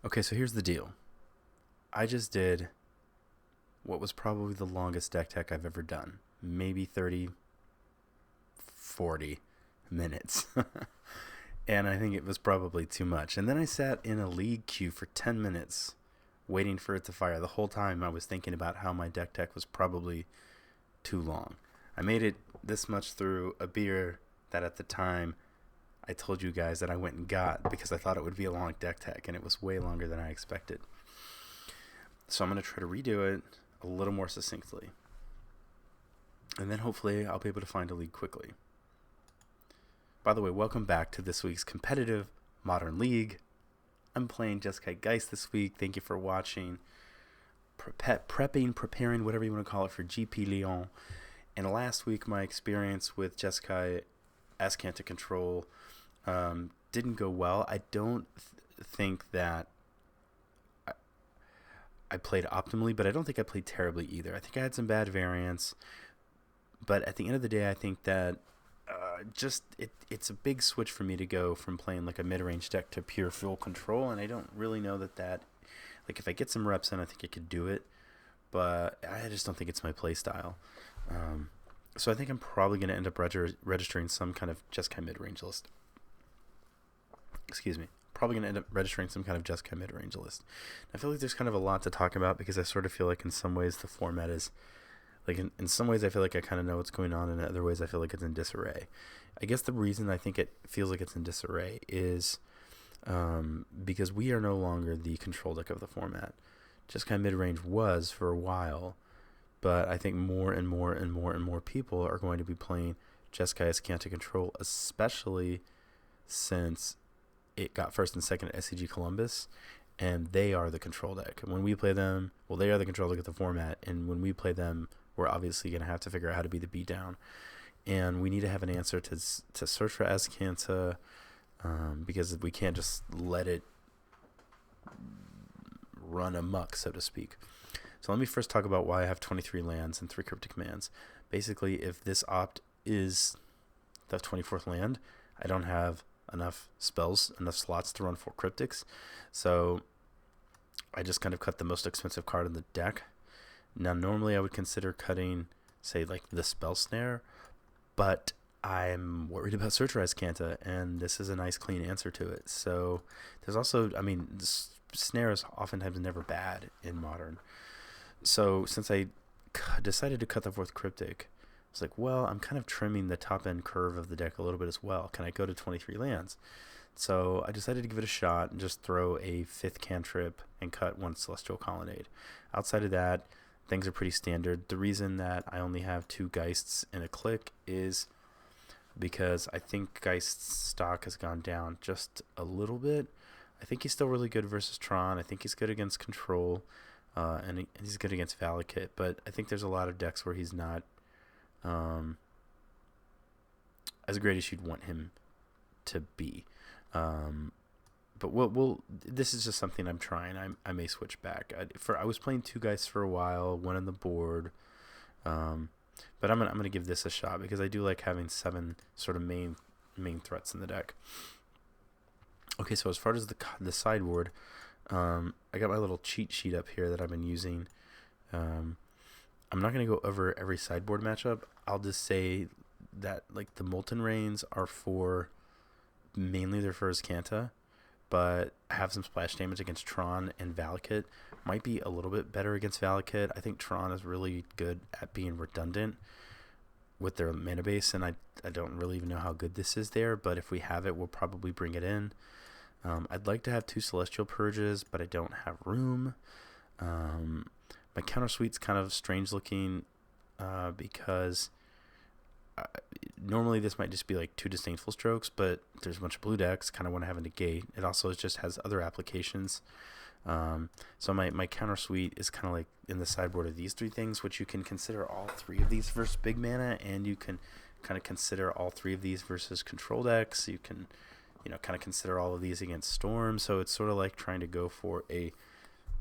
Okay, so here's the deal. I just did what was probably the longest deck tech I've ever done. Maybe 30, 40 minutes. And I think it was probably too much. And then I sat in a league queue for 10 minutes waiting for it to fire. The whole time I was thinking about how my deck tech was probably too long. I made it this much through a beer that at the time I told you guys that I went and got because I thought it would be a long deck tech, and it was way longer than I expected. So I'm going to try to redo it a little more succinctly. And then hopefully I'll be able to find a league quickly. By the way, welcome back to this week's competitive Modern League. I'm playing Jeskai Geist this week. Thank you for watching. Preparing, whatever you want to call it, for GP Lyon. And last week, my experience with Jeskai Ascanta Control didn't go well. I don't think that I played optimally, but I don't think I played terribly either. I think I had some bad variants. But at the end of the day, I think that it's a big switch for me to go from playing like a mid-range deck to pure full control, and I don't really know that like if I get some reps in, I think I could do it, but I just don't think it's my play style. So I think I'm probably going to end up registering some kind of Jeskai mid-range list. Excuse me. Probably going to end up registering some kind of Jeskai mid-range list. I feel like there's kind of a lot to talk about because I sort of feel like in some ways the format is like in some ways I feel like I kind of know what's going on, and in other ways I feel like it's in disarray. I guess the reason I think it feels like it's in disarray is because we are no longer the control deck of the format. Jeskai mid-range was for a while, but I think more and more and more and more people are going to be playing Jeskai Ascanta Control, especially since it got first and second at SCG Columbus, and they are the control deck. And when we play them, well, they are the control deck of the format, and when we play them, we're obviously going to have to figure out how to be the beatdown. And we need to have an answer to search for Ascanta, because we can't just let it run amok, so to speak. So let me first talk about why I have 23 lands and 3 cryptic commands. Basically, if this opt is the 24th land, I don't have enough spells, enough slots to run 4 cryptics. So I just kind of cut the most expensive card in the deck. Now, normally I would consider cutting, say, like the Spell Snare, but I'm worried about Searcher Ascanta, and this is a nice, clean answer to it. So there's also, I mean, Snare is oftentimes never bad in Modern. So since I decided to cut the 4th cryptic, I was like, well, I'm kind of trimming the top end curve of the deck a little bit as well. Can I go to 23 lands? So I decided to give it a shot and just throw a 5th cantrip and cut 1 Celestial Colonnade. Outside of that, things are pretty standard. The reason that I only have 2 Geists in a click is because I think Geist's stock has gone down just a little bit. I think he's still really good versus Tron. I think he's good against Control, and he's good against Valakut. But I think there's a lot of decks where he's not as great as you'd want him to be. But we'll this is just something I'm trying. I may switch back. I was playing 2 guys for a while, 1 on the board, but I'm gonna give this a shot because I do like having 7 sort of main threats in the deck. Okay, so as far as the sideboard, I got my little cheat sheet up here that I've been using. I'm not gonna go over every sideboard matchup. I'll just say that like the Molten Rains are mainly they're for Ascanta, but have some splash damage against Tron and Valakut. Might be a little bit better against Valakut. I think Tron is really good at being redundant with their mana base, and I don't really even know how good this is there, but if we have it, we'll probably bring it in. I'd like to have 2 Celestial Purges, but I don't have room. My counter suite's kind of strange looking because normally this might just be like 2 Disdainful Strokes, but there's a bunch of blue decks, kind of want to have a negate. It also just has other applications. So my counter suite is kind of like in the sideboard of these 3 things, which you can consider all 3 of these versus big mana, and you can kind of consider all 3 of these versus control decks. You can, kind of consider all of these against Storm. So it's sort of like trying to go for a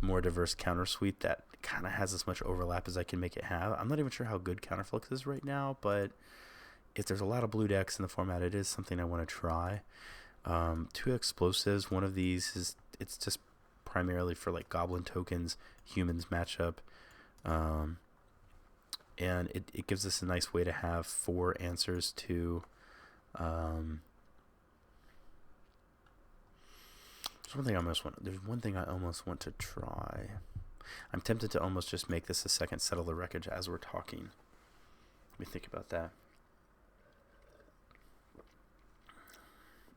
more diverse counter suite that kind of has as much overlap as I can make it have. I'm not even sure how good Counterflux is right now, but if there's a lot of blue decks in the format, it is something I want to try. 2 explosives. One of these it's just primarily for like goblin tokens, humans matchup. And it gives us a nice way to have 4 answers to there's one thing I almost want to try. I'm tempted to almost just make this a second Settle the Wreckage as we're talking. Let me think about that.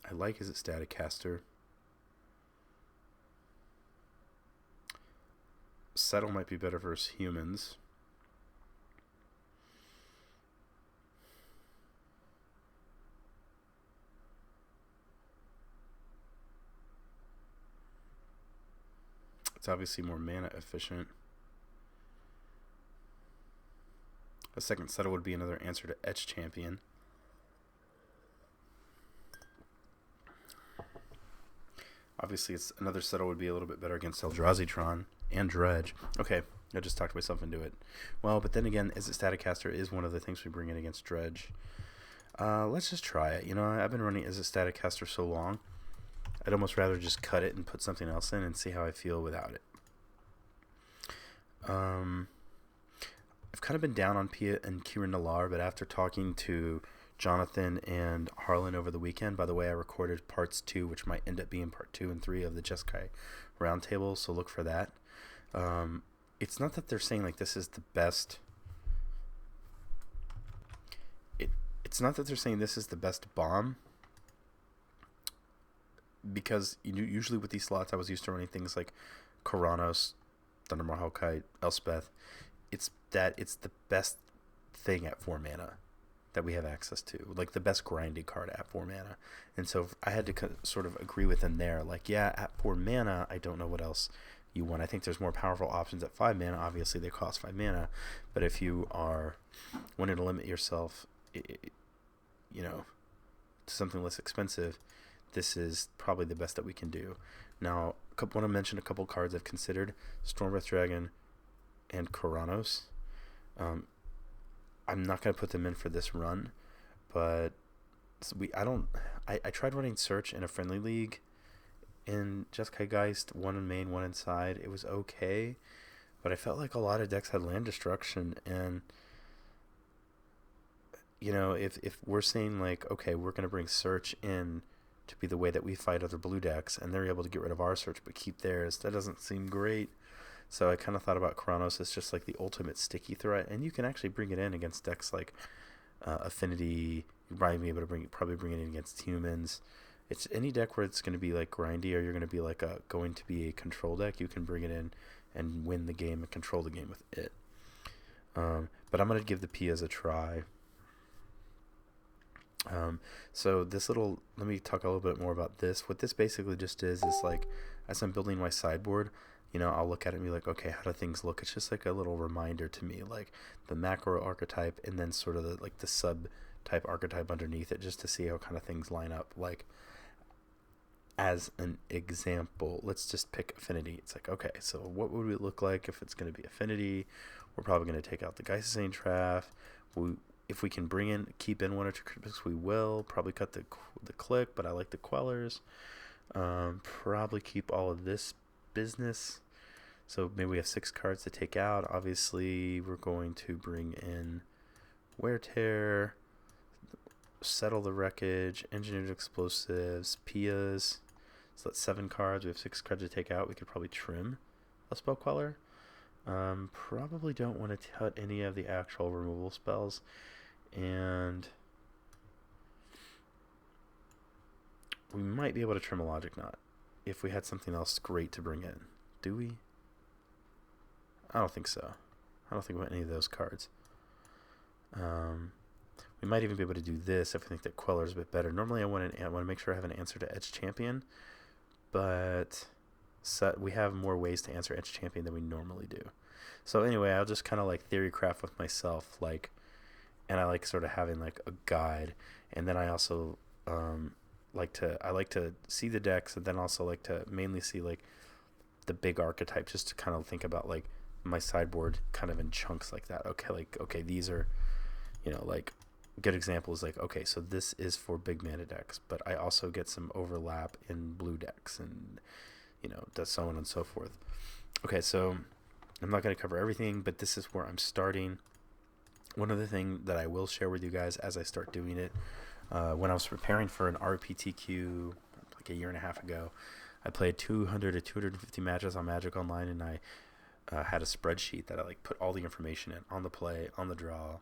I like Is It Static Caster. Settle might be better versus humans. It's obviously more mana efficient. A second Settle would be another answer to Etch Champion. Obviously, it's another Settle would be a little bit better against Eldrazi and Dredge. Okay, I just talked myself into it. Well, but then again, Is It Static Caster is one of the things we bring in against Dredge. Let's just try it. You know, I've been running Is It Static Caster so long, I'd almost rather just cut it and put something else in and see how I feel without it. I've kind of been down on Pia and Kieran Nallar, but after talking to Jonathan and Harlan over the weekend, by the way, I recorded parts 2, which might end up being part 2 and 3 of the Jeskai Roundtable, so look for that. It's not that they're saying like this is the best. It's not that they're saying this is the best bomb, because usually with these slots I was used to running things like Karanos, Thundermaw Hellkite, Elspeth. It's the best thing at 4 mana that we have access to, like the best grinding card at 4 mana. And so I had to sort of agree with them there, like, yeah, at 4 mana I don't know what else you want. I think there's more powerful options at 5 mana. Obviously they cost 5 mana, but if you are wanting to limit yourself to something less expensive, this is probably the best that we can do. Now, I want to mention a couple cards I've considered: Stormbreath Dragon and Karanos. I'm not going to put them in for this run, but I tried running Search in a friendly league in Jeskai Geist, 1 in main, 1 inside. It was okay, but I felt like a lot of decks had land destruction, and if we're saying like, okay, we're going to bring Search in to be the way that we fight other blue decks, and they're able to get rid of our Search but keep theirs, that doesn't seem great. So I kind of thought about Karanos as just like the ultimate sticky threat, and you can actually bring it in against decks like Affinity. You'd probably be able to probably bring it in against humans. It's any deck where it's going to be like grindy, or you're going to be like going to be a control deck. You can bring it in and win the game and control the game with it. But I'm going to give the Pias a try. So let me talk a little bit more about this. What this basically just is like, as I'm building my sideboard, I'll look at it and be like, okay, how do things look? It's just like a little reminder to me, like the macro archetype and then sort of the sub type archetype underneath it, just to see how kind of things line up. Like, as an example, let's just pick Affinity. It's like, okay, so what would it look like if it's going to be Affinity? We're probably going to take out the Geist's Trap. If we can keep in 1 or 2 Cryptics, we will. Probably cut the click, but I like the Quellers. Probably keep all of this business. So maybe we have 6 cards to take out. Obviously, we're going to bring in Wear Tear, Settle the Wreckage, Engineered Explosives, Pias. So that's 7 cards. We have 6 cards to take out. We could probably trim a Spell Queller. Probably don't want to cut any of the actual removal spells. And we might be able to trim a Logic Knot if we had something else great to bring in. Do we? I don't think so. I don't think we want any of those cards. We might even be able to do this if I think that Queller is a bit better. Normally I want to make sure I have an answer to Etch Champion, but we have more ways to answer Etch Champion than we normally do. So anyway, I'll just kind of like theory craft with myself, and I like sort of having like a guide, and then I also like to see the decks, and then also like to mainly see like the big archetype, just to kind of think about like my sideboard kind of in chunks like that. Okay, these are, like good examples, like, okay, so this is for big mana decks, but I also get some overlap in blue decks, and so on and so forth. Okay, so I'm not going to cover everything, but this is where I'm starting. One other thing that I will share with you guys as I start doing it, when I was preparing for an RPTQ like a year and a half ago, I played 200 to 250 matches on Magic Online, and I had a spreadsheet that I put all the information in on the play, on the draw,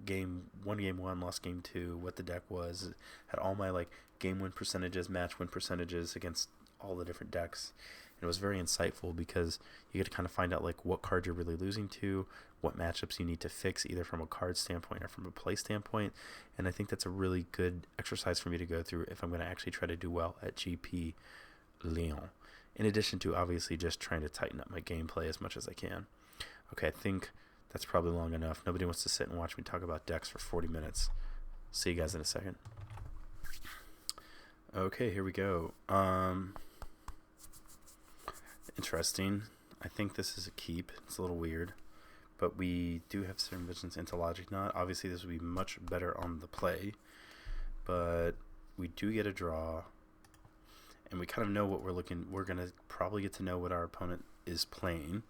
game one, lost game two, what the deck was, had all my game win percentages, match win percentages against all the different decks. And it was very insightful because you get to kind of find out what cards you're really losing to, what matchups you need to fix, either from a card standpoint or from a play standpoint. And I think that's a really good exercise for me to go through if I'm going to actually try to do well at GP Lyon, in addition to obviously just trying to tighten up my gameplay as much as I can. Okay, I think that's probably long enough. Nobody wants to sit and watch me talk about decks for 40 minutes. See you guys in a second. Okay, here we go. Interesting. I think this is a keep. It's a little weird. But we do have certain visions into Logic Knot. Obviously, this would be much better on the play. But we do get a draw. And we kind of know what we're looking. We're going to probably get to know what our opponent is playing.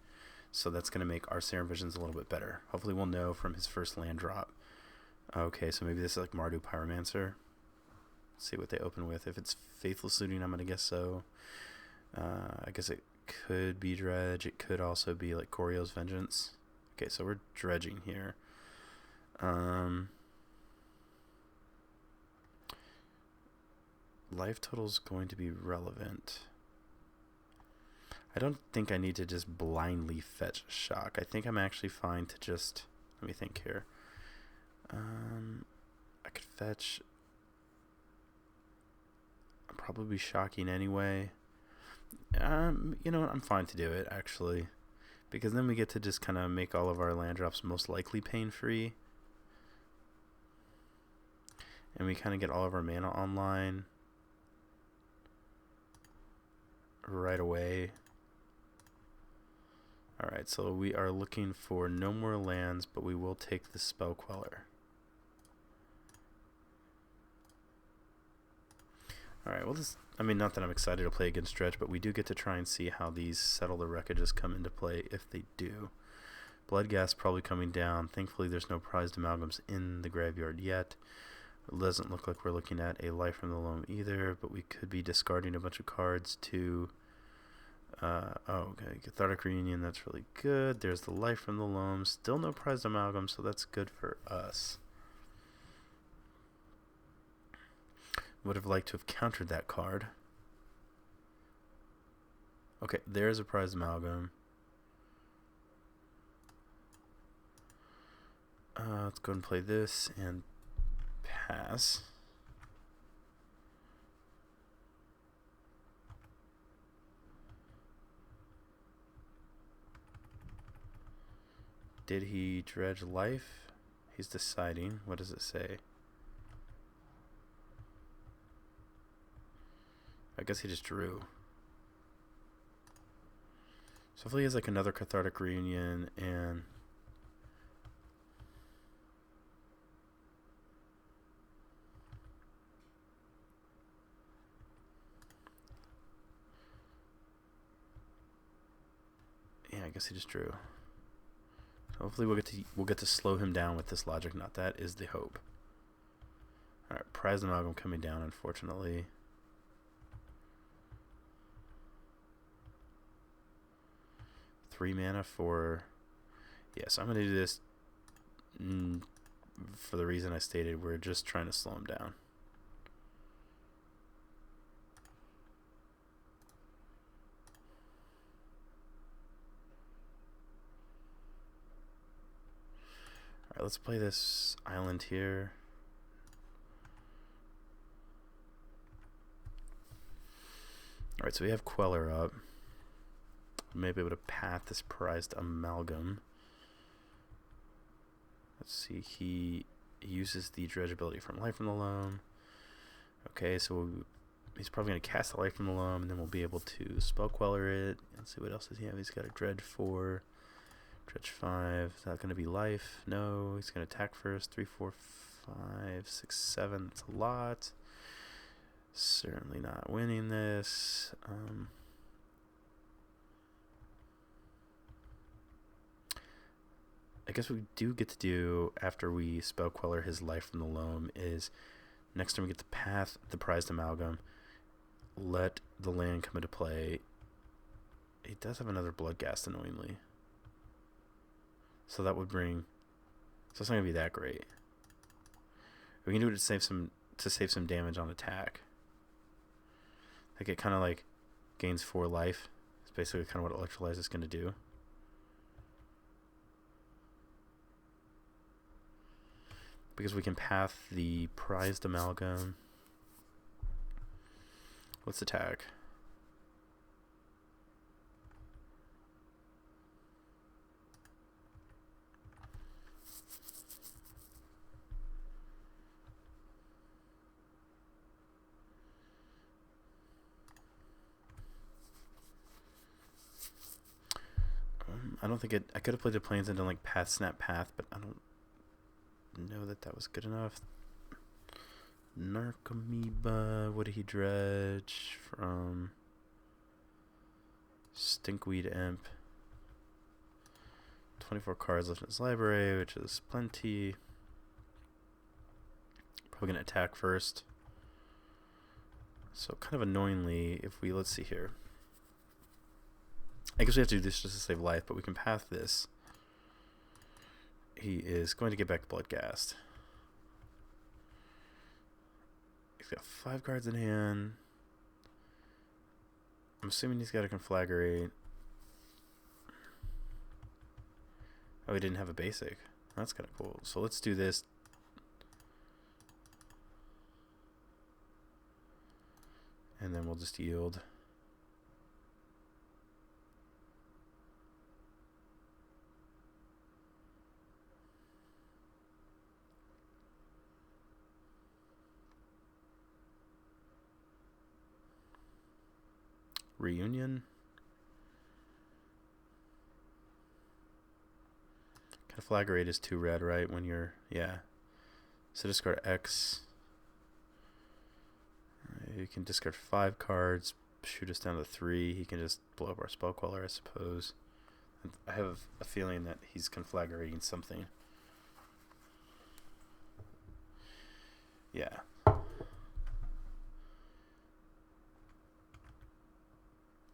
So that's going to make our Serum Visions a little bit better. Hopefully we'll know from his first land drop. Okay, so maybe this is Mardu Pyromancer. Let's see what they open with. If it's Faithless Looting, I'm going to guess so. I guess it could be Dredge. It could also be Korio's Vengeance. Okay, so we're dredging here. Life total's going to be relevant. I don't think I need to just blindly fetch Shock. I think I'm actually fine to just... Let me think here. I could fetch... I'll probably be shocking anyway. You know what? I'm fine to do it, actually. Because then we get to just kind of make all of our land drops most likely pain-free. And we kind of get all of our mana online right away. Alright, so we are looking for no more lands, but we will take the Spell Queller. Alright, well not that I'm excited to play against Dredge, but we do get to try and see how these Settle the Wreckages come into play, if they do. Bloodghast probably coming down. Thankfully there's no prized amalgams in the graveyard yet. It doesn't look like we're looking at a Life from the Loam either, but we could be discarding a bunch of cards to... okay, Cathartic Reunion, that's really good. There's the Life from the Loam. Still no prized amalgam, so that's good for us. Would have liked to have countered that card. Okay, there's a prized amalgam. Let's go and play this and pass. Did he dredge life? He's deciding. What does it say? I guess he just drew. So hopefully he has another Cathartic Reunion and... Yeah, I guess he just drew. Hopefully we'll get to slow him down with this Logic Knot. That is the hope. Alright, Prized Amalgam coming down, unfortunately. Three mana for... Yes, I'm going to do this for the reason I stated. We're just trying to slow him down. Alright, let's play this island here. Alright, so we have Queller up. We may be able to path this prized amalgam. Let's see, he uses the dredge ability from Life from the Loam. Okay, so he's probably going to cast the Life from the Loam, and then we'll be able to Spell Queller it. Let's see, what else does he have? He's got a Dredge 4, Dredge 5. Is that going to be Life? No, he's going to attack first. 3, 4, 5, 6, 7. That's a lot. Certainly not winning this. I guess we do get to do, after we spell Queller his Life from the Loam, is next time we get the Path, the Prized Amalgam, let the land come into play. He does have another Bloodghast, annoyingly. So that would bring... So it's not going to be that great. We can do it to save some damage on attack. Like, it kind of like gains 4 life. It's basically kind of what Electrolyze is going to do. Because we can path the Prized Amalgam. Let's attack. I don't think I could have played the Plains and done like Path, Snap, Path, but I don't know that that was good enough. Narcomoeba, what did he dredge from? Stinkweed Imp. 24 cards left in his library, which is plenty. Probably going to attack first. So kind of annoyingly, if we, let's see here. I guess we have to do this just to save life, but we can path this. He is going to get back Bloodghast. He's got 5 cards in hand. I'm assuming he's got a Conflagrate. Oh, he didn't have a basic. That's kind of cool. So let's do this. And then we'll just yield. Reunion. Conflagrate is 2 red, right? When you're, yeah. So discard X. You can discard 5 cards, shoot us down to 3. He can just blow up our Spell Queller, I suppose. I have a feeling that he's conflagrating something. Yeah.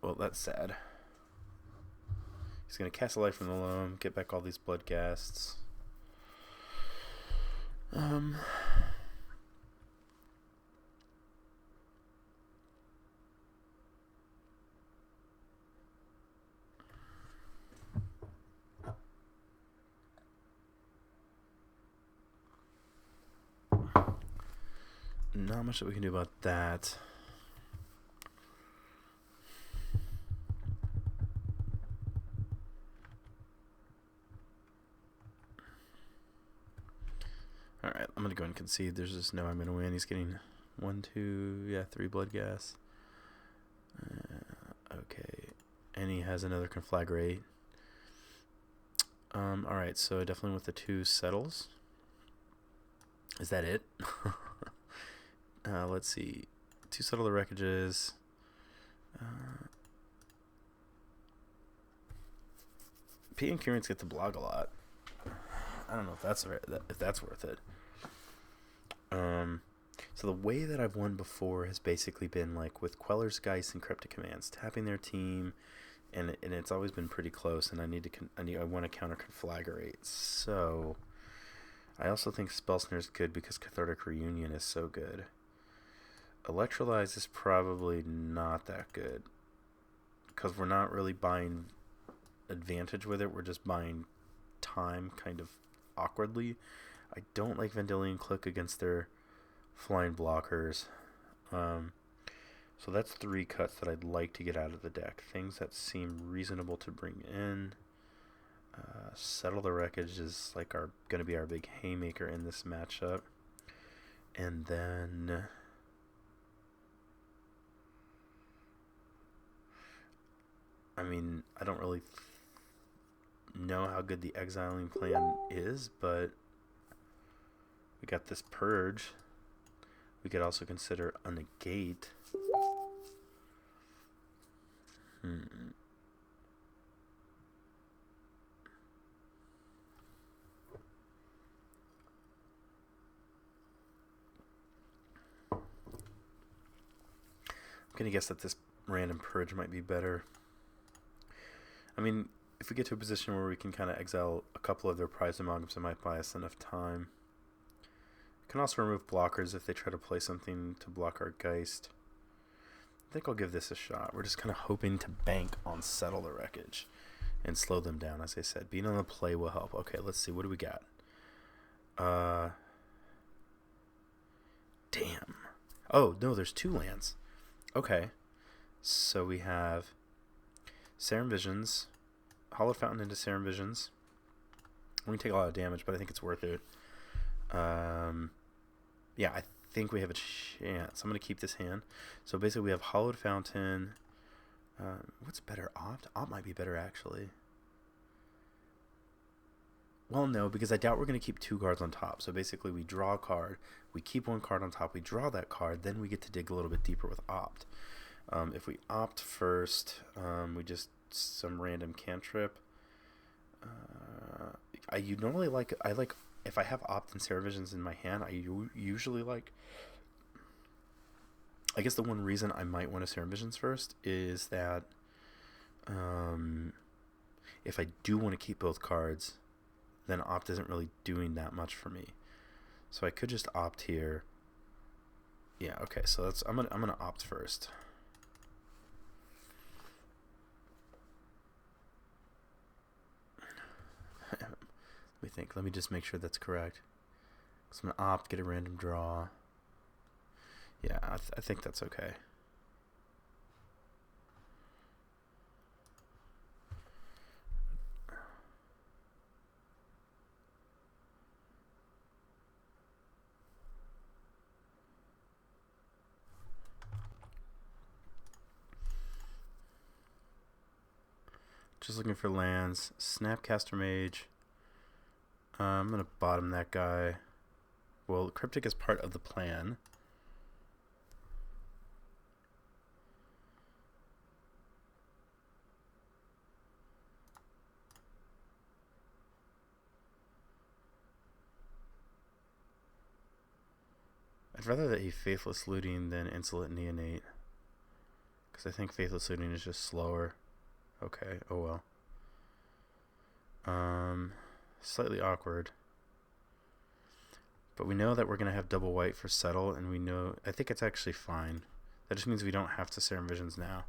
Well, that's sad. He's going to cast a Life from the Loam, get back all these Bloodghasts. Not much that we can do about that. Alright, I'm going to go and concede. There's just no I'm going to win. He's getting 1, 2, yeah, 3 Bloodghast. Okay. And he has another Conflagrate. Alright, so definitely with the 2 settles. Is that it? Let's see. 2 settle the wreckages. P and Currents get to blog a lot. I don't know if that's worth it. So the way that I've won before has basically been like with Queller's Geist and Cryptic Commands, tapping their team, and it's always been pretty close. And I want to counter Conflagrate. So I also think Spell Snare is good because Cathartic Reunion is so good. Electrolyze is probably not that good because we're not really buying advantage with it. We're just buying time kind of awkwardly. I don't like Vendilion Click against their flying blockers. So that's 3 cuts that I'd like to get out of the deck. Things that seem reasonable to bring in. Settle the Wreckage is like going to be our big haymaker in this matchup. And then I mean, I don't really know how good the exiling plan is, but we got this Purge. We could also consider a negate. gonna guess that this random purge might be better. I mean, if we get to a position where we can kind of exile a couple of their prized amalgams, it might buy us enough time. We can also remove blockers if they try to play something to block our Geist. I think I'll give this a shot. We're just kind of hoping to bank on Settle the Wreckage and slow them down, as I said. Being on the play will help. Okay, let's see. What do we got? Damn. Oh, no, there's 2 lands. Okay. So we have Serum Visions, Hallowed Fountain into Serum Visions. We can take a lot of damage, but I think it's worth it. Yeah, I think we have a chance. I'm going to keep this hand. So basically we have Hallowed Fountain. What's better? Opt? Opt might be better, actually. Well, no, because I doubt we're going to keep 2 cards on top. So basically we draw a card, we keep 1 card on top, we draw that card, then we get to dig a little bit deeper with Opt. If we Opt first, we just some random cantrip. I like if I have Opt and Serum Visions in my hand, I usually like. I guess the one reason I might want to Serum Visions first is that if I do want to keep both cards, then Opt isn't really doing that much for me. So I could just Opt here. Yeah, okay, so I'm gonna Opt first. Let me think. Let me just make sure that's correct. So I'm gonna Opt, get a random draw. Yeah, I think that's okay. Just looking for lands. Snapcaster Mage. I'm going to bottom that guy. Well, Cryptic is part of the plan. I'd rather that he Faithless Looting than Insolent Neonate. Because I think Faithless Looting is just slower. Okay, oh well. Slightly awkward. But we know that we're going to have double white for Settle, and we know... I think it's actually fine. That just means we don't have to Serum Visions now.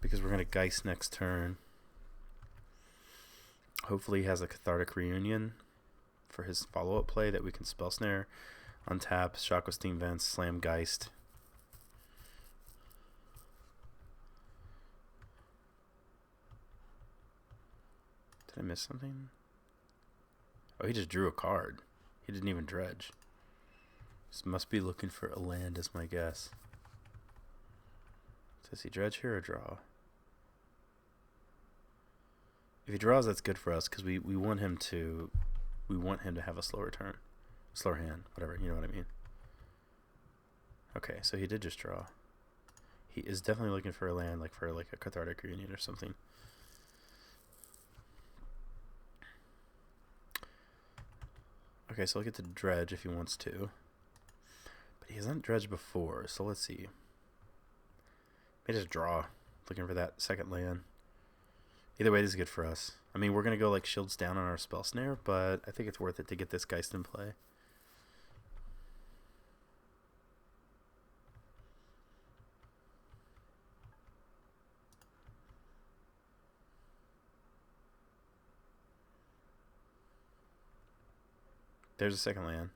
Because we're going to Geist next turn. Hopefully he has a Cathartic Reunion for his follow-up play that we can Spell Snare, untap, Shock with Steam Vents, slam Geist. Did I miss something? Oh, he just drew a card. He didn't even dredge. This must be looking for a land, is my guess. Does he dredge here or draw? If he draws, that's good for us because we want him to have a slower turn, slower hand, whatever. You know what I mean? Okay, so he did just draw. He is definitely looking for a land, like for like a Cathartic Reunion or something. Okay, so I'll get to dredge if he wants to. But he hasn't dredged before, so let's see. May just draw, looking for that second land. Either way, this is good for us. I mean, we're going to go like shields down on our Spell Snare, but I think it's worth it to get this Geist in play. There's a second land.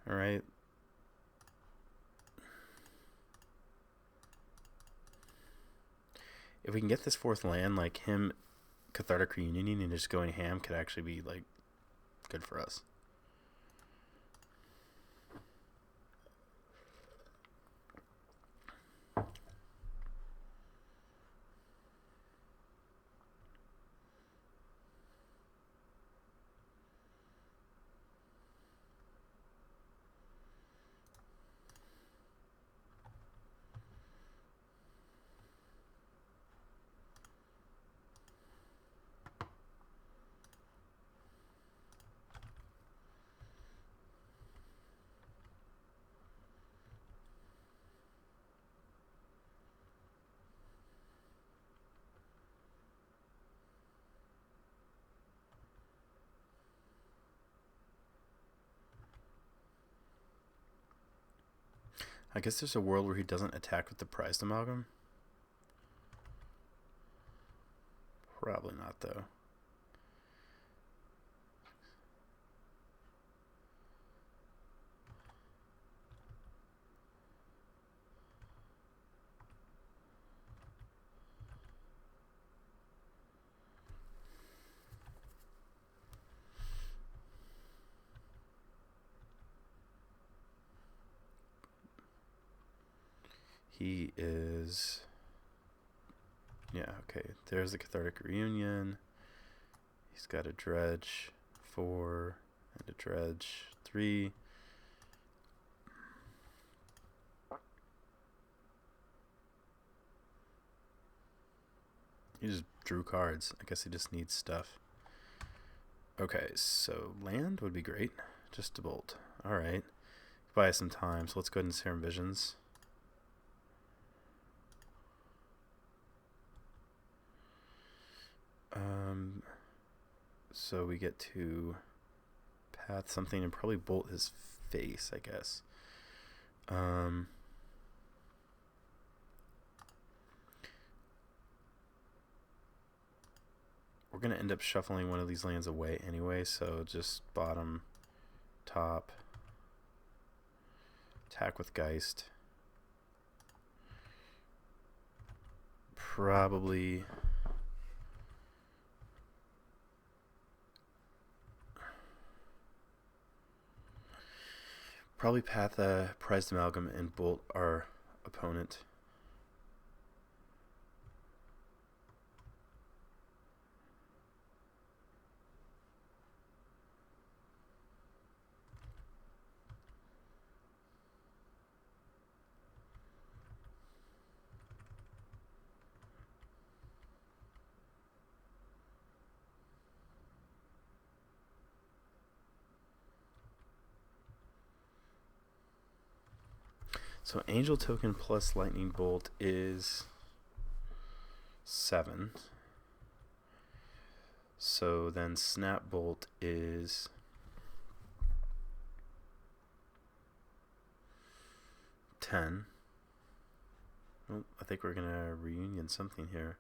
All right. If we can get this fourth land, like him Cathartic Reunioning and just going ham could actually be like good for us. I guess there's a world where he doesn't attack with the prized amalgam. Probably not, though. He is... Yeah, okay. There's the Cathartic Reunion. He's got a Dredge 4 and a Dredge 3. He just drew cards. I guess he just needs stuff. Okay, so land would be great. Just a bolt. Alright. Buy us some time, so let's go ahead and Serum Visions. So we get to path something and probably bolt his face, I guess. We're going to end up shuffling one of these lands away anyway, so just bottom, top, attack with Geist. Probably... Probably path a prized amalgam and bolt our opponent. So Angel Token plus Lightning Bolt is 7. So then Snap Bolt is 10. Well, I think we're going to reunion something here.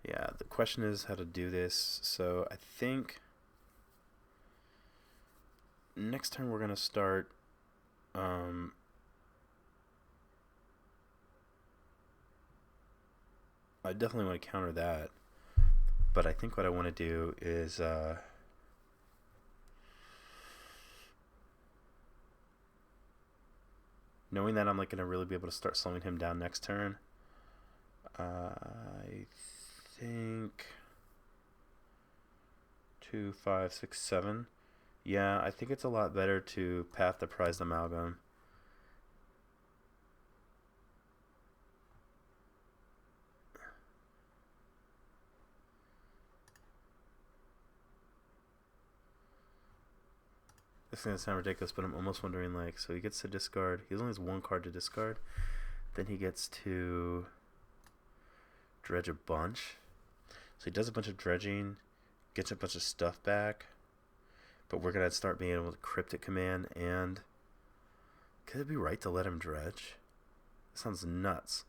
Yeah, the question is how to do this. So I think next turn we're going to start... I definitely want to counter that, but I think what I want to do is knowing that I'm like going to really be able to start slowing him down next turn. I think 2, 5, 6, 7. Yeah, I think it's a lot better to path the prized amalgam. This is going to sound ridiculous, but I'm almost wondering, like, so he gets to discard. He only has 1 card to discard. Then he gets to dredge a bunch. So he does a bunch of dredging, gets a bunch of stuff back. But we're going to start being able to Cryptic Command, and could it be right to let him dredge? That sounds nuts.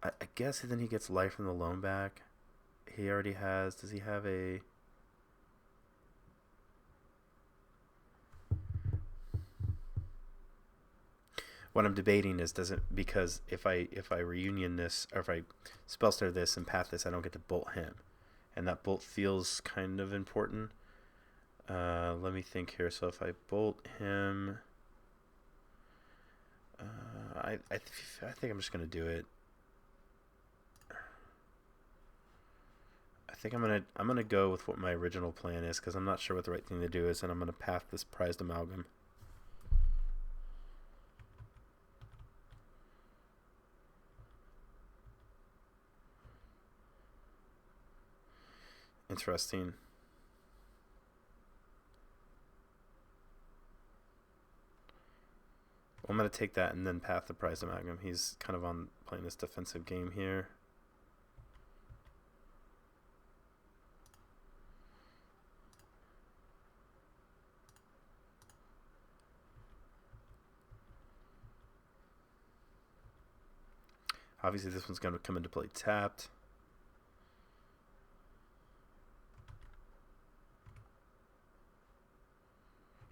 I guess then he gets life from the loan back. He already has... Does he have a... What I'm debating is, does it... Because if I reunion this, or if I spellstar this and path this, I don't get to bolt him. And that bolt feels kind of important. Let me think here. So if I bolt him, I think I'm just gonna do it. I think I'm gonna go with what my original plan is, because I'm not sure what the right thing to do is, and I'm gonna path this prized amalgam. Interesting. I'm going to take that and then path the prized amalgam. He's kind of on playing this defensive game here. Obviously, this one's going to come into play tapped.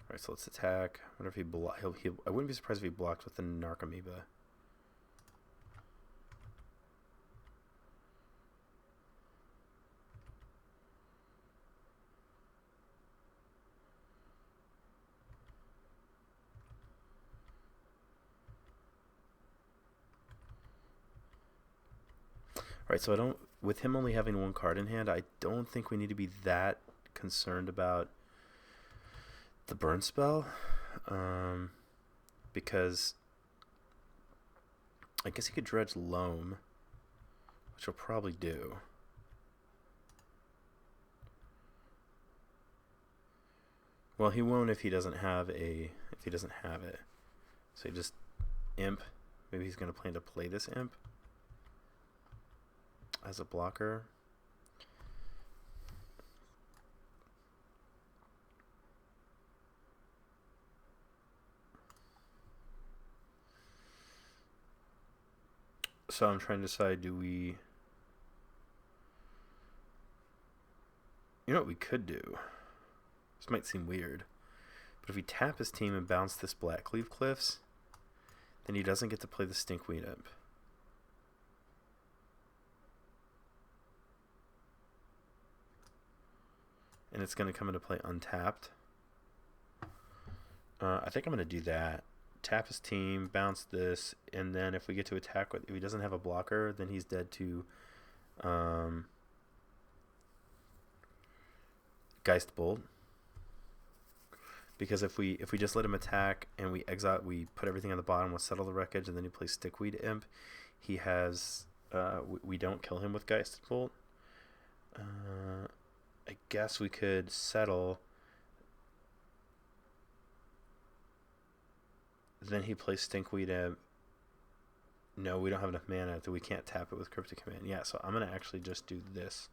All right, so let's attack. I wonder if he I wouldn't be surprised if he blocked with the Narcomoeba. Alright, so with him only having one card in hand, I don't think we need to be that concerned about the burn spell. Because I guess he could Dredge Loam, which he'll probably do. Well, he won't if he doesn't have it. So he just Imp. Maybe he's going to plan to play this Imp as a blocker. So I'm trying to decide, do we... You know what we could do? This might seem weird, but if we tap his team and bounce this Blackleaf Cliffs, then he doesn't get to play the Stinkweed Imp. And it's going to come into play untapped. I think I'm going to do that. Tap his team, bounce this, and then if we get to attack with, if he doesn't have a blocker, then he's dead to Geist Bolt. Because if we just let him attack and we put everything on the bottom, we'll settle the wreckage, and then he plays Stickweed Imp, he has we don't kill him with Geist Bolt. I guess we could settle. Then he plays Stinkweed Imp. No, we don't have enough mana, so we can't tap it with Cryptic Command. Yeah, so I'm going to actually just do this.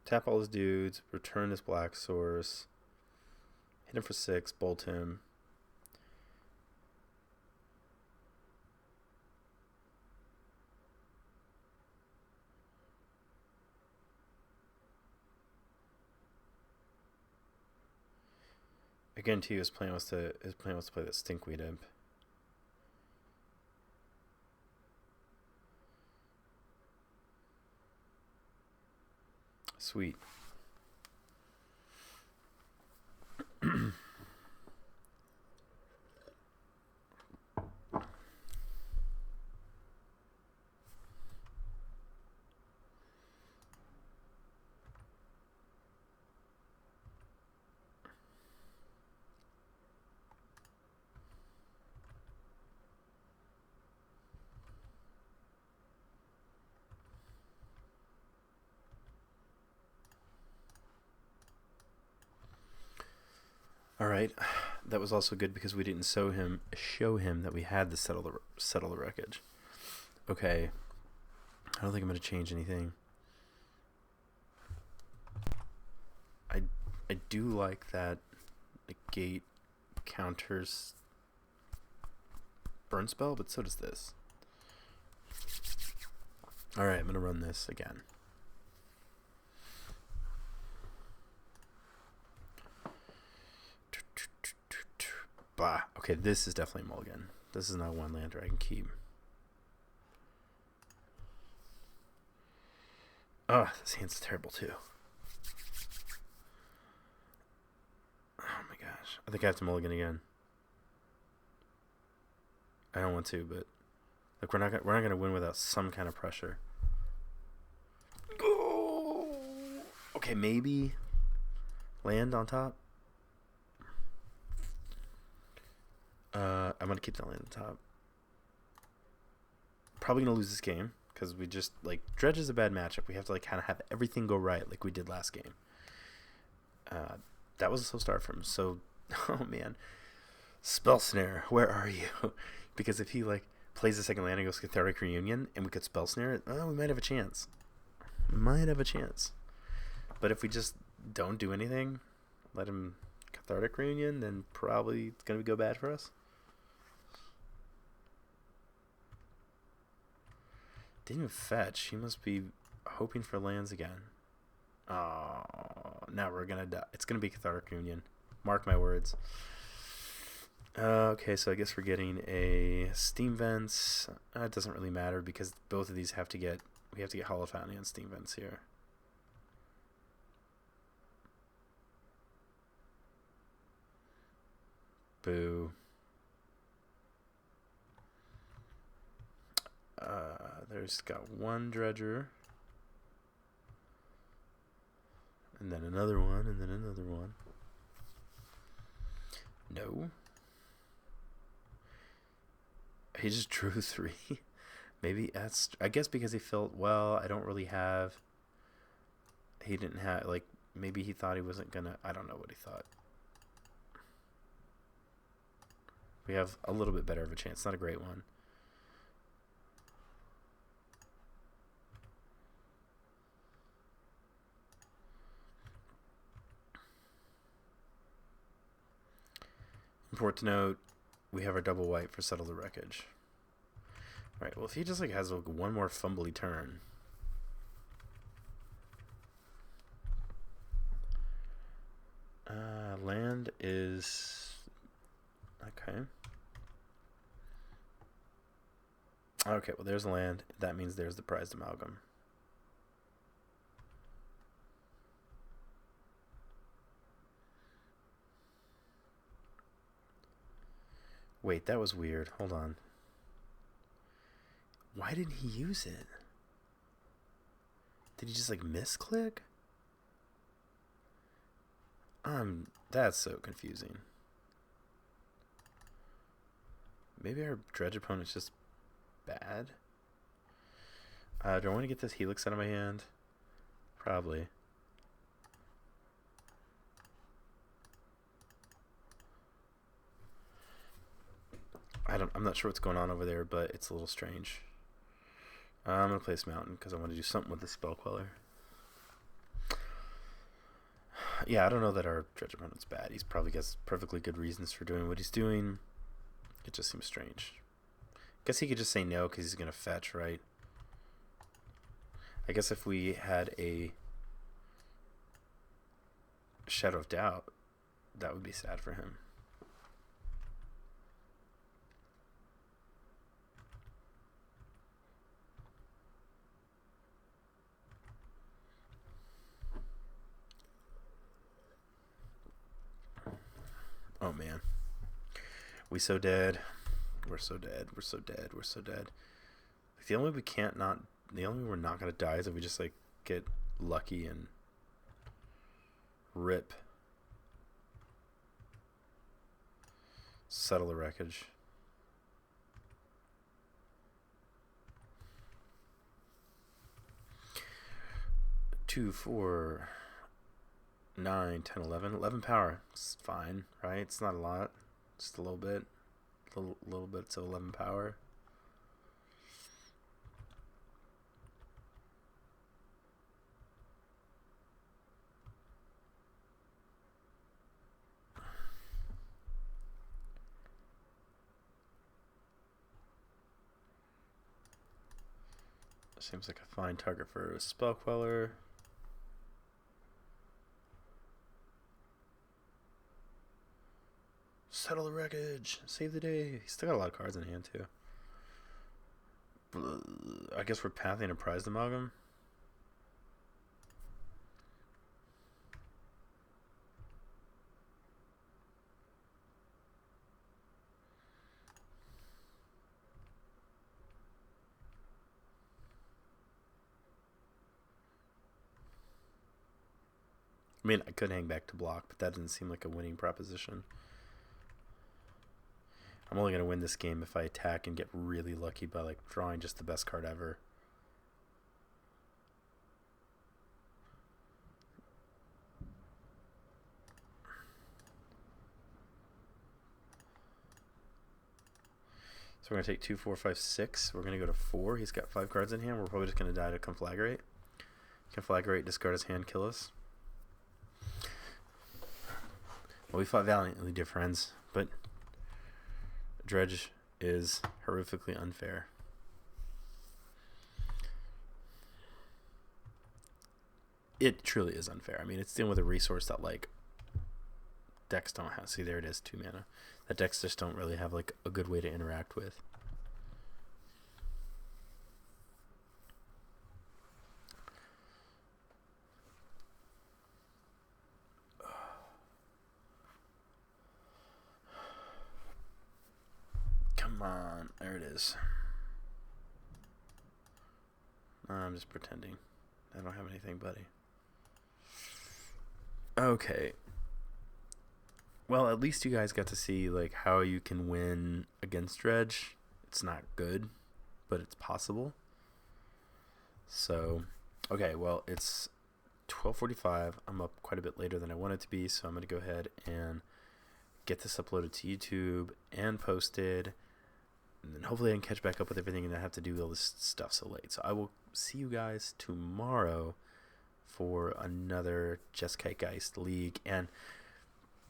Tap all his dudes, return his black source, hit him for 6, bolt him. I guarantee you his plan was to play that Stinkweed Imp. Sweet. All right, that was also good because we didn't show him that we had to settle the wreckage. Okay, I don't think I'm going to change anything. I do like that the gate counters burn spell, but so does this. All right, I'm going to run this again. Bah. Okay, this is definitely a mulligan. This is not one lander I can keep. Oh, this hand's terrible too. Oh my gosh. I think I have to mulligan again. I don't want to, but like we're not gonna win without some kind of pressure. Oh. Okay, maybe land on top. I'm going to keep that land on top. Probably going to lose this game. because we just like Dredge is a bad matchup. We have to like kind of have everything go right like we did last game. That was a slow start for him. So, oh man, Spell Snare, where are you? Because if he like plays the second land and goes Cathartic Reunion, and we could Spell Snare it, we might have a chance. But if we just don't do anything, let him Cathartic Reunion, then probably it's gonna go bad for us. Didn't even fetch. He must be hoping for lands again. Oh, now we're gonna die. It's gonna be Cathartic Reunion. Mark my words. Okay, so I guess we're getting a Steam Vents. It doesn't really matter because both of these have to get. We have to get Hollow Fountain and Steam Vents here. Boo. There's got one Dredger. And then another one, and then another one. No. He just drew 3. Maybe that's... I guess because he felt, well, I don't really have... He didn't have... Like, maybe he thought he wasn't gonna... I don't know what he thought. We have a little bit better of a chance. Not a great one. Important to note, we have our double white for Settle the Wreckage. Alright, well if he just like has like one more fumbly turn. Land is... Okay. Okay, well there's land. That means there's the prized amalgam. Wait, that was weird. Hold on. Why didn't he use it? Did he just like misclick? That's so confusing. Maybe our Dredge opponent's just bad? Do I want to get this Helix out of my hand? Probably. I'm not sure what's going on over there, but it's a little strange. I'm going to place Mountain because I want to do something with the Spell Queller. Yeah, I don't know that our Dredge opponent's bad. He's probably got perfectly good reasons for doing what he's doing. It just seems strange. Guess he could just say no because he's going to fetch, right? I guess if we had a Shadow of Doubt, that would be sad for him. Oh man. We so dead. We're so dead. We're so dead. We're so dead. Like, the only way we're not gonna die is if we just like get lucky and rip. Settle the Wreckage. Two, 4, 9, 10, 11. 11 power. It's fine, right? It's not a lot. Just a little bit. Little bit to 11 power. Seems like a fine target for a Spell Queller. Settle the Wreckage. Save the day. He's still got a lot of cards in hand, too. I guess we're pathing a prized amalgam. I mean, I could hang back to block, but that doesn't seem like a winning proposition. I'm only going to win this game if I attack and get really lucky by like drawing just the best card ever. we're going to take 2, 4, 5, 6. We're going to go to 4. He's got 5 cards in hand. We're probably just going to die to Conflagrate. Conflagrate, discard his hand, kill us. Well, we fought valiantly, dear friends, but Dredge is horrifically unfair. It truly is unfair. I mean, it's dealing with a resource that, like, decks don't have. See, there it is, 2 mana. That decks just don't really have, like, a good way to interact with. Come on. There it is. I'm just pretending. I don't have anything, buddy. Okay. Well, at least you guys got to see, like, how you can win against Dredge. It's not good, but it's possible. So, okay, well, it's 12:45. I'm up quite a bit later than I wanted to be, so I'm going to go ahead and get this uploaded to YouTube and posted. And then hopefully I can catch back up with everything and not have to do all this stuff so late. So I will see you guys tomorrow for another Jeskai Geist League. And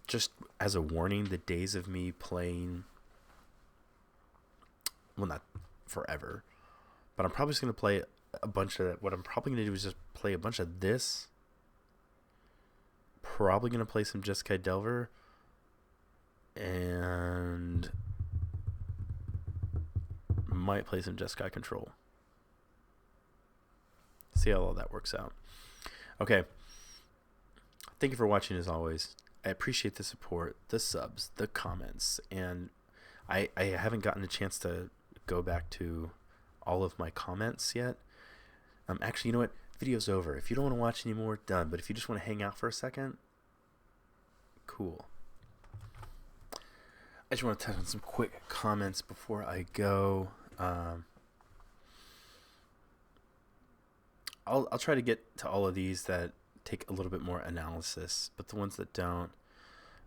just as a warning, the days of me playing, well, not forever, but I'm probably just going to play a bunch of, what I'm probably going to do is just play a bunch of this. Probably going to play some Jeskai Delver. And might play some Jeskai Control. See how all that works out. Okay. Thank you for watching as always. I appreciate the support, the subs, the comments, and I haven't gotten a chance to go back to all of my comments yet. Actually, you know what? Video's over. If you don't want to watch anymore, done. But if you just want to hang out for a second, cool. I just want to touch on some quick comments before I go. I'll try to get to all of these that take a little bit more analysis, but the ones that don't,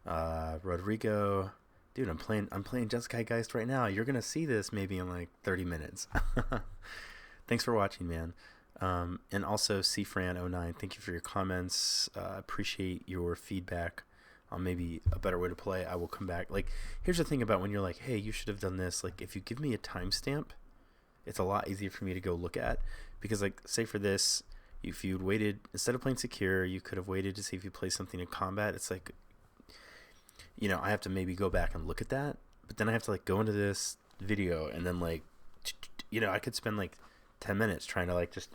Rodrigo, dude, I'm playing Jeskai Geist right now. You're gonna see this maybe in like 30 minutes. Thanks for watching, man. And also CFran09, thank you for your comments. Appreciate your feedback on maybe a better way to play. I will come back. Like, here's the thing about when you're like, hey, you should have done this. Like, if you give me a timestamp, it's a lot easier for me to go look at, because, like, say for this, if you'd waited, instead of playing secure, you could have waited to see if you play something in combat. It's like, you know, I have to maybe go back and look at that, but then I have to, like, go into this video and then, like, you know, I could spend like 10 minutes trying to, like, just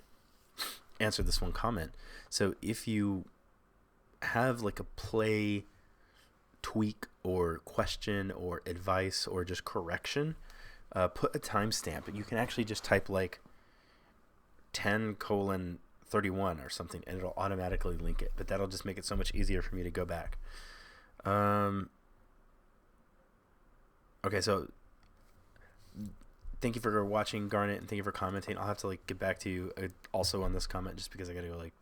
answer this one comment. So if you have, like, a play tweak or question or advice or just correction, put a timestamp, and you can actually just type like 10:31 or something, and it'll automatically link it. But that'll just make it so much easier for me to go back. Okay, so thank you for watching, Garnet, and thank you for commenting. I'll have to, like, get back to you also on this comment, just because I gotta go, like,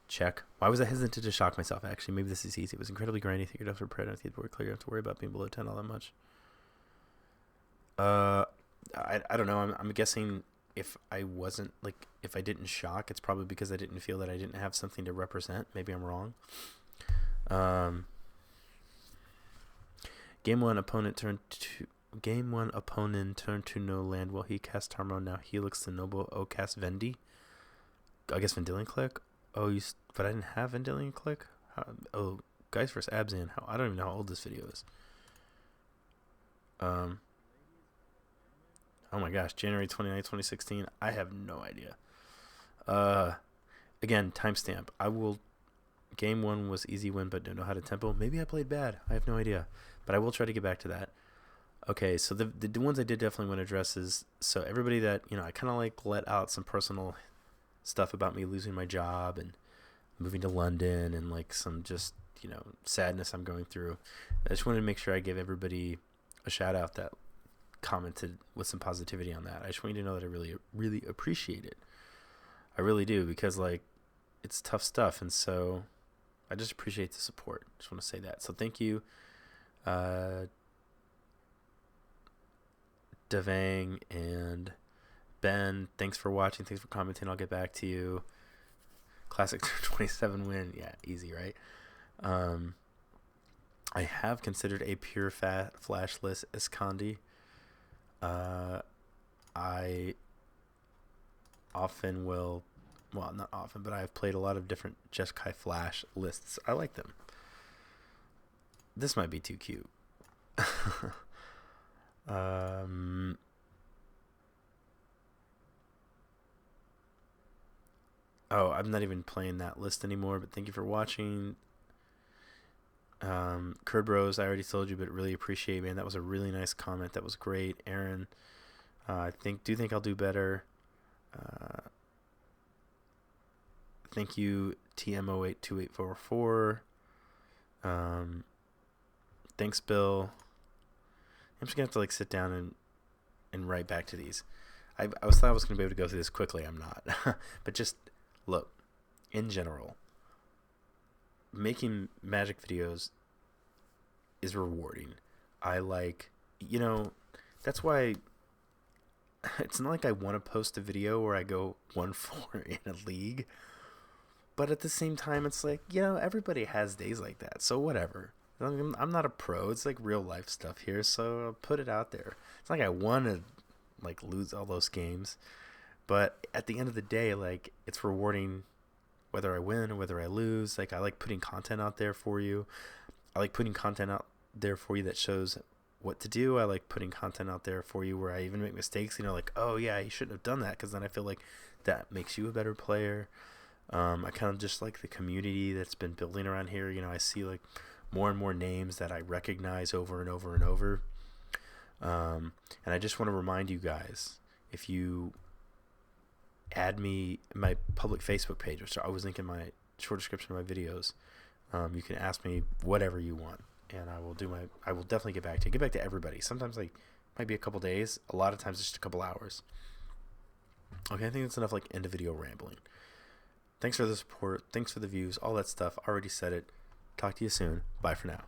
check. Why was I hesitant to shock myself? Actually, maybe this is easy. It was incredibly grindy. Think you're after Pred. I think we're clear. You don't have to worry about being below 10 all that much. I don't know. I'm guessing if I wasn't, like, if I didn't shock, it's probably because I didn't feel that I didn't have something to represent. Maybe I'm wrong. Game one opponent turned to no land while he cast Tarmo. Now Helix the Noble. Oh, cast Vendi. I guess Vendilion Click. Oh, but I didn't have Vendilion Click. Oh, Geist vs. Abzan. I don't even know how old this video is. Oh my gosh, January 29, 2016. I have no idea. Again, timestamp. Game one was easy win, but don't know how to tempo. Maybe I played bad. I have no idea, but I will try to get back to that. Okay, so the ones I did definitely want to address is, so everybody that, you know, I kind of, like, let out some personal stuff about me losing my job and moving to London and, like, some just, you know, sadness I'm going through. I just wanted to make sure I give everybody a shout out that commented with some positivity on that. I just want you to know that I really, really appreciate it. I really do, because, like, it's tough stuff, and so I just appreciate the support. Just want to say that. So thank you. Devang and Ben, thanks for watching. Thanks for commenting. I'll get back to you. Classic 27 win. Yeah, easy, right? I have considered a pure flashless Iskandi. I often will, well, not often, but I've played a lot of different Jeskai Flash lists. I like them. This might be too cute. Oh, I'm not even playing that list anymore, but thank you for watching. Curd Bros, I already told you, but really appreciate it, man. That was a really nice comment. That was great. Aaron, I think I'll do better. Thank you, TM082844. Thanks, Bill. I'm just gonna have to like sit down and write back to these. I thought I was gonna be able to go through this quickly. I'm not. But just look, in general, making Magic videos is rewarding. I like, that's why it's not like I want to post a video where I go 1-4 in a league, but at the same time, it's like, everybody has days like that, so whatever. I'm not a pro. It's like real life stuff here, so I'll put it out there. It's not like I want to like lose all those games, but at the end of the day, like, it's rewarding whether I win or whether I lose. Like, I like putting content out there for you. I like putting content out there for you that shows what to do. I like putting content out there for you where I even make mistakes, like, oh yeah, you shouldn't have done that, because then I feel like that makes you a better player. I kind of just like the community that's been building around here. I see like more and more names that I recognize over and over and over. And I just want to remind you guys, if you add me in my public Facebook page, which I always link in my short description of my videos, you can ask me whatever you want, and I will definitely get back to you. Get back to everybody. Sometimes like might be a couple days. A lot of times it's just a couple hours. Okay, I think that's enough like end of video rambling. Thanks for the support. Thanks for the views. All that stuff. Already said it. Talk to you soon. Bye for now.